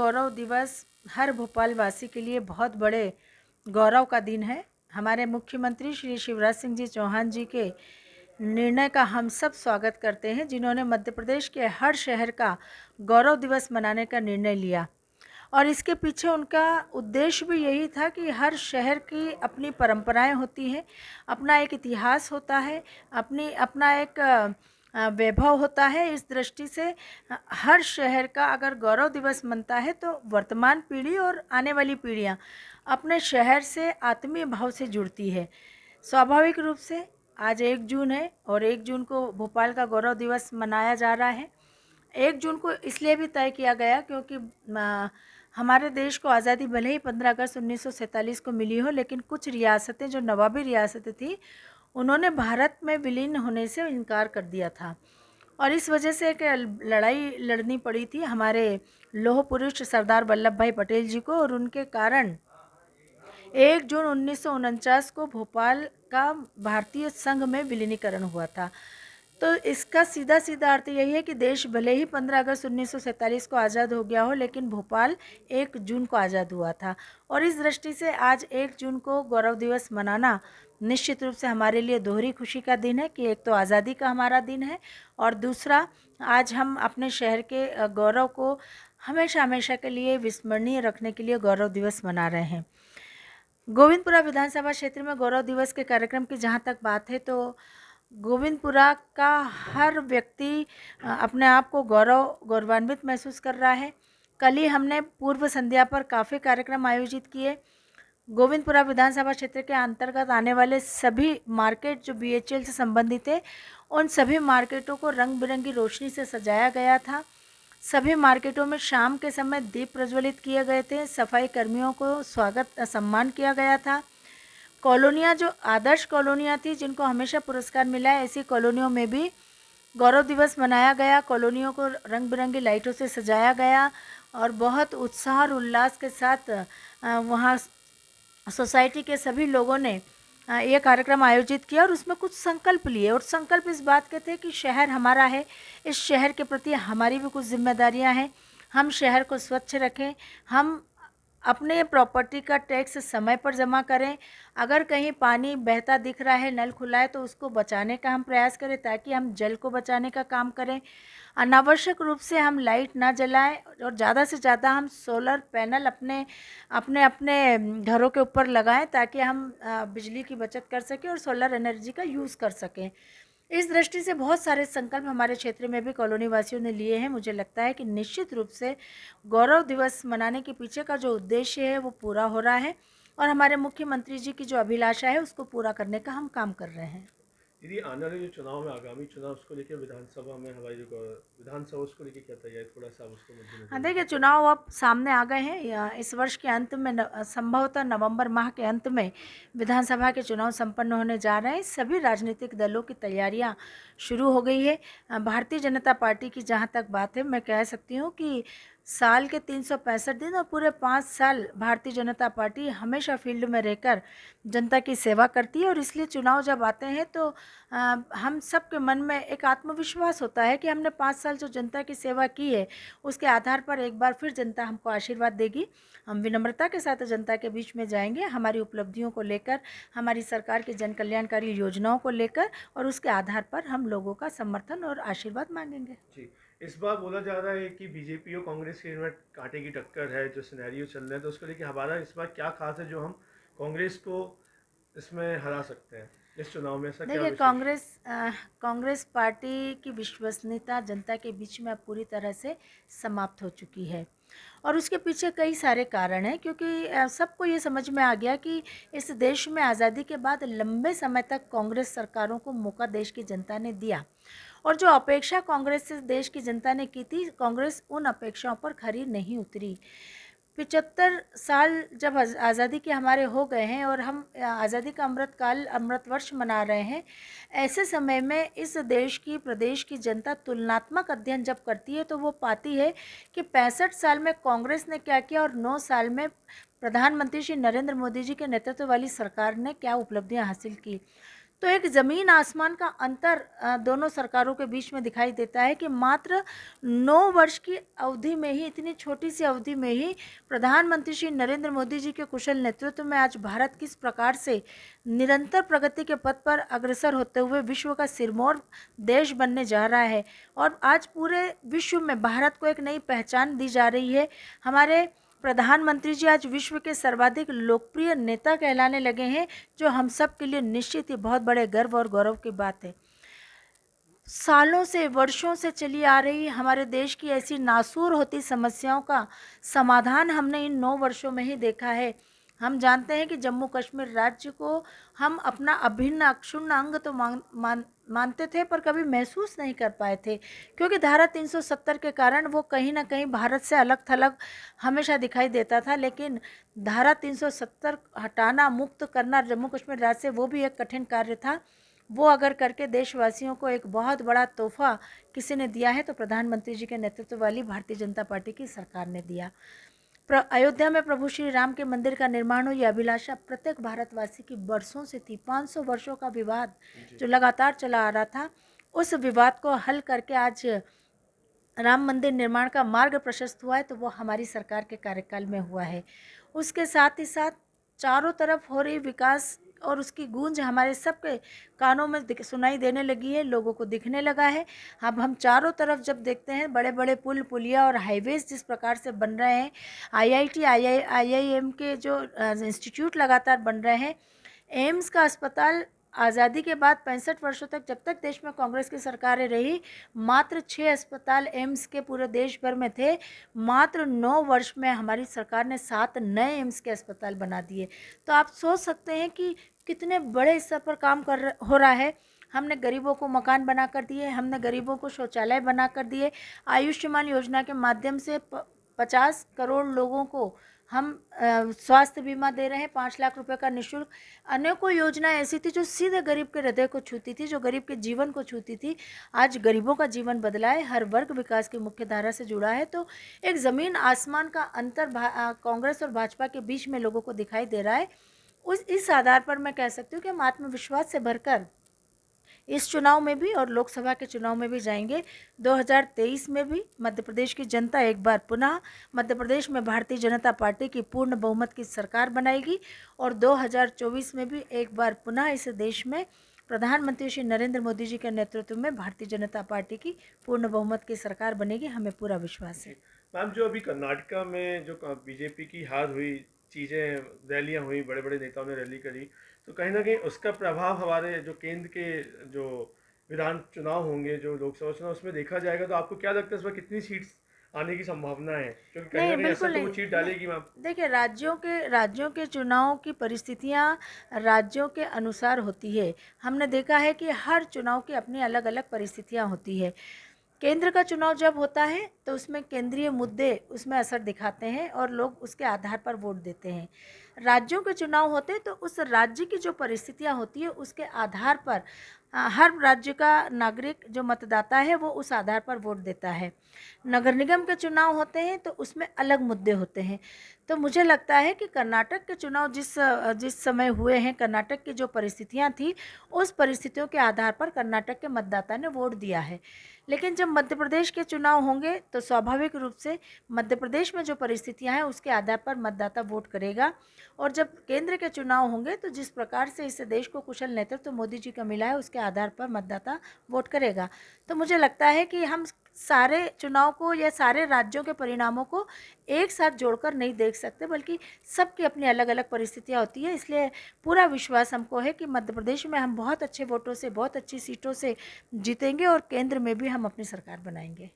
गौरव दिवस हर भोपाल वासी के लिए बहुत बड़े गौरव का दिन है। हमारे मुख्यमंत्री श्री शिवराज सिंह जी चौहान जी के निर्णय का हम सब स्वागत करते हैं, जिन्होंने मध्य प्रदेश के हर शहर का गौरव दिवस मनाने का निर्णय लिया। और इसके पीछे उनका उद्देश्य भी यही था कि हर शहर की अपनी परंपराएं होती हैं, अपना एक इतिहास होता है, अपना एक वैभव होता है। इस दृष्टि से हर शहर का अगर गौरव दिवस मनता है तो वर्तमान पीढ़ी और आने वाली पीढ़ियां अपने शहर से आत्मीय भाव से जुड़ती है। स्वाभाविक रूप से आज 1 जून है और 1 जून को भोपाल का गौरव दिवस मनाया जा रहा है। 1 जून को इसलिए भी तय किया गया क्योंकि हमारे देश को आज़ादी भले ही 15 अगस्त 1947 को मिली हो, लेकिन कुछ रियासतें जो नवाबी रियासतें थी उन्होंने भारत में विलीन होने से इनकार कर दिया था और इस वजह से एक लड़ाई लड़नी पड़ी थी हमारे लौह पुरुष सरदार वल्लभ भाई पटेल जी को, और उनके कारण 1 जून 1949 को भोपाल का भारतीय संघ में विलीनीकरण हुआ था। तो इसका सीधा सीधा अर्थ यही है कि देश भले ही 15 अगस्त 1947 को आज़ाद हो गया हो, लेकिन भोपाल 1 जून को आज़ाद हुआ था। और इस दृष्टि से आज 1 जून को गौरव दिवस मनाना निश्चित रूप से हमारे लिए दोहरी खुशी का दिन है कि एक तो आज़ादी का हमारा दिन है और दूसरा आज हम अपने शहर के गौरव को हमेशा हमेशा के लिए विस्मरणीय रखने के लिए गौरव दिवस मना रहे हैं। गोविंदपुरा विधानसभा क्षेत्र में गौरव दिवस के कार्यक्रम की जहाँ तक बात है तो गोविंदपुरा का हर व्यक्ति अपने आप को गौरवान्वित महसूस कर रहा है। कल ही हमने पूर्व संध्या पर काफ़ी कार्यक्रम आयोजित किए। गोविंदपुरा विधानसभा क्षेत्र के अंतर्गत आने वाले सभी मार्केट जो BHL से संबंधित है, उन सभी मार्केटों को रंग बिरंगी रोशनी से सजाया गया था। सभी मार्केटों में शाम के समय दीप प्रज्वलित किए गए थे। सफाई कर्मियों को स्वागत सम्मान किया गया था। कॉलोनियाँ जो आदर्श कॉलोनियाँ थी जिनको हमेशा पुरस्कार मिला है, ऐसी कॉलोनियों में भी गौरव दिवस मनाया गया। कॉलोनियों को रंग बिरंगी लाइटों से सजाया गया और बहुत उत्साह और उल्लास के साथ वहाँ सोसाइटी के सभी लोगों ने ये कार्यक्रम आयोजित किया और उसमें कुछ संकल्प लिए। और संकल्प इस बात के थे कि शहर हमारा है, इस शहर के प्रति हमारी भी कुछ जिम्मेदारियां हैं। हम शहर को स्वच्छ रखें, हम अपने प्रॉपर्टी का टैक्स समय पर जमा करें। अगर कहीं पानी बहता दिख रहा है, नल खुला है, तो उसको बचाने का हम प्रयास करें ताकि हम जल को बचाने का काम करें। अनावश्यक रूप से हम लाइट ना जलाएं और ज़्यादा से ज़्यादा हम सोलर पैनल अपने अपने अपने घरों के ऊपर लगाएं ताकि हम बिजली की बचत कर सकें और सोलर एनर्जी का यूज़ कर सकें। इस दृष्टि से बहुत सारे संकल्प हमारे क्षेत्र में भी कॉलोनी वासियों ने लिए हैं। मुझे लगता है कि निश्चित रूप से गौरव दिवस मनाने के पीछे का जो उद्देश्य है वो पूरा हो रहा है और हमारे मुख्यमंत्री जी की जो अभिलाषा है उसको पूरा करने का हम काम कर रहे हैं। दीदी, आने वाले जो चुनाव में आगामी चुनाव उसको लेकर विधानसभा में हमारी जो विधानसभा उसको लेकर क्या तैयारी, थोड़ा सा उसको हाँ, मद्देनजर देखिए चुनाव अब सामने आ गए हैं। इस वर्ष के अंत में संभवतः नवंबर माह के अंत में विधानसभा के चुनाव संपन्न होने जा रहे हैं। सभी राजनीतिक दलों की तैयारियां शुरू हो गई है। भारतीय जनता पार्टी की जहां तक बात है, मैं कह सकती हूं कि साल के 365 दिन और पूरे 5 साल भारतीय जनता पार्टी हमेशा फील्ड में रहकर जनता की सेवा करती है और इसलिए चुनाव जब आते हैं तो हम सब के मन में एक आत्मविश्वास होता है कि हमने 5 साल जो जनता की सेवा की है उसके आधार पर एक बार फिर जनता हमको आशीर्वाद देगी। हम विनम्रता के साथ जनता के बीच में जाएंगे, हमारी उपलब्धियों को लेकर, हमारी सरकार की जन कल्याणकारी योजनाओं को लेकर, और उसके आधार पर हम लोगों का समर्थन और आशीर्वाद मांगेंगे। जी, इस बार बोला जा रहा है कि बीजेपी और कांग्रेस के में कांटे की टक्कर है, जो सिनेरियो चल रहा है, तो उसको लेकर हमारा इस बार क्या खास है जो हम कांग्रेस को इसमें हरा सकते हैं इस चुनाव में? ऐसा क्या देखिए, विशेष? कांग्रेस पार्टी की विश्वसनीयता जनता के बीच में अब पूरी तरह से समाप्त हो चुकी है और उसके पीछे कई सारे कारण हैं, क्योंकि सबको ये समझ में आ गया कि इस देश में आज़ादी के बाद लंबे समय तक कांग्रेस सरकारों को मौका देश की जनता ने दिया और जो अपेक्षा कांग्रेस से देश की जनता ने की थी, कांग्रेस उन अपेक्षाओं पर खरी नहीं उतरी। 75 साल जब आज़ादी के हमारे हो गए हैं और हम आज़ादी का अमृत वर्ष मना रहे हैं, ऐसे समय में इस देश की प्रदेश की जनता तुलनात्मक अध्ययन जब करती है तो वो पाती है कि 65 साल में कांग्रेस ने क्या किया और 9 साल में प्रधानमंत्री श्री नरेंद्र मोदी जी के नेतृत्व वाली सरकार ने क्या उपलब्धियां हासिल की। तो एक ज़मीन आसमान का अंतर दोनों सरकारों के बीच में दिखाई देता है कि मात्र 9 वर्ष की अवधि में ही, इतनी छोटी सी अवधि में ही प्रधानमंत्री श्री नरेंद्र मोदी जी के कुशल नेतृत्व में आज भारत किस प्रकार से निरंतर प्रगति के पथ पर अग्रसर होते हुए विश्व का सिरमौर देश बनने जा रहा है। और आज पूरे विश्व में भारत को एक नई पहचान दी जा रही है। हमारे प्रधानमंत्री जी आज विश्व के सर्वाधिक लोकप्रिय नेता कहलाने लगे हैं, जो हम सब के लिए निश्चित ही बहुत बड़े गर्व और गौरव की बात है। सालों से, वर्षों से चली आ रही हमारे देश की ऐसी नासूर होती समस्याओं का समाधान हमने इन 9 वर्षों में ही देखा है। हम जानते हैं कि जम्मू कश्मीर राज्य को हम अपना अभिन्न अक्षुण्ण अंग तो मानते थे, पर कभी महसूस नहीं कर पाए थे, क्योंकि धारा 370 के कारण वो कहीं ना कहीं भारत से अलग थलग हमेशा दिखाई देता था। लेकिन धारा 370 हटाना, मुक्त करना जम्मू कश्मीर राज्य से, वो भी एक कठिन कार्य था। वो अगर करके देशवासियों को एक बहुत बड़ा तोहफा किसी ने दिया है तो प्रधानमंत्री जी के नेतृत्व वाली भारतीय जनता पार्टी की सरकार ने दिया। अयोध्या में प्रभु श्री राम के मंदिर का निर्माण हो, यह अभिलाषा प्रत्येक भारतवासी की बरसों से थी। 500 वर्षों का विवाद जो लगातार चला आ रहा था, उस विवाद को हल करके आज राम मंदिर निर्माण का मार्ग प्रशस्त हुआ है, तो वो हमारी सरकार के कार्यकाल में हुआ है। उसके साथ ही साथ चारों तरफ हो रही विकास और उसकी गूंज हमारे सबके कानों में सुनाई देने लगी है, लोगों को दिखने लगा है। अब हम चारों तरफ जब देखते हैं बड़े बड़े पुल, पुलिया और हाईवेज जिस प्रकार से बन रहे हैं, IIM के जो इंस्टीट्यूट लगातार बन रहे हैं, एम्स का अस्पताल आज़ादी के बाद 65 वर्षों तक, जब तक देश में कांग्रेस की सरकारें रही, मात्र 6 अस्पताल एम्स के पूरे देश भर में थे। मात्र 9 वर्ष में हमारी सरकार ने 7 नए एम्स के अस्पताल बना दिए। तो आप सोच सकते हैं कि कितने बड़े स्तर पर काम हो रहा है। हमने गरीबों को मकान बना कर दिए, हमने गरीबों को शौचालय बना कर दिए। आयुष्मान योजना के माध्यम से 50 करोड़ लोगों को हम स्वास्थ्य बीमा दे रहे हैं, 5 लाख रुपए का निःशुल्क। अनेकों योजनाएं ऐसी थी जो सीधे गरीब के हृदय को छूती थी, जो गरीब के जीवन को छूती थी। आज गरीबों का जीवन बदला है, हर वर्ग विकास की मुख्य धारा से जुड़ा है। तो एक ज़मीन आसमान का अंतर कांग्रेस और भाजपा के बीच में लोगों को दिखाई दे रहा है। इस आधार पर मैं कह सकती हूँ कि हम आत्मविश्वास से भरकर इस चुनाव में भी और लोकसभा के चुनाव में भी जाएंगे। 2023 में भी मध्य प्रदेश की जनता एक बार पुनः मध्य प्रदेश में भारतीय जनता पार्टी की पूर्ण बहुमत की सरकार बनाएगी और 2024 में भी एक बार पुनः इस देश में प्रधानमंत्री श्री नरेंद्र मोदी जी के नेतृत्व में भारतीय जनता पार्टी की पूर्ण बहुमत की सरकार बनेगी। हमें पूरा विश्वास है। मैम, जो अभी कर्नाटका में जो बीजेपी की हार हुई, चीज़ें, रैलियाँ हुई, बड़े बड़े नेताओं ने रैली करी, तो कहीं ना कहीं उसका प्रभाव हमारे जो केंद्र के जो विधान चुनाव होंगे, जो लोकसभा चुनाव, उसमें देखा जाएगा। तो आपको क्या लगता है इसमें कितनी सीट्स आने की संभावना है? क्योंकि कहीं ना कहीं ऐसा तो वो चीट डालेगी मैम। देखिए, राज्यों के चुनाव की परिस्थितियां राज्यों के अनुसार होती है। हमने देखा है कि हर चुनाव की अपनी अलग अलग परिस्थितियां होती है। केंद्र का चुनाव जब होता है तो उसमें केंद्रीय मुद्दे उसमें असर दिखाते हैं और लोग उसके आधार पर वोट देते हैं। राज्यों के चुनाव होते हैं तो उस राज्य की जो परिस्थितियां होती है उसके आधार पर हर राज्य का नागरिक जो मतदाता है वो उस आधार पर वोट देता है। नगर निगम के चुनाव होते हैं तो उसमें अलग मुद्दे होते हैं। तो मुझे लगता है कि कर्नाटक के चुनाव जिस समय हुए हैं, कर्नाटक की जो परिस्थितियां थी, उस परिस्थितियों के आधार पर कर्नाटक के मतदाता ने वोट दिया है। लेकिन जब मध्य प्रदेश के चुनाव होंगे तो स्वाभाविक रूप से मध्य प्रदेश में जो परिस्थितियां हैं उसके आधार पर मतदाता वोट करेगा। और जब केंद्र के चुनाव होंगे तो जिस प्रकार से इस देश को कुशल नेतृत्व मोदी जी का मिला है उसके आधार पर मतदाता वोट करेगा। तो मुझे लगता है कि हम सारे चुनाव को या सारे राज्यों के परिणामों को एक साथ जोड़कर नहीं देख सकते, बल्कि सबकी अपनी अलग अलग परिस्थितियां होती है। इसलिए पूरा विश्वास हमको है कि मध्य प्रदेश में हम बहुत अच्छे वोटों से, बहुत अच्छी सीटों से जीतेंगे और केंद्र में भी हम अपनी सरकार बनाएंगे।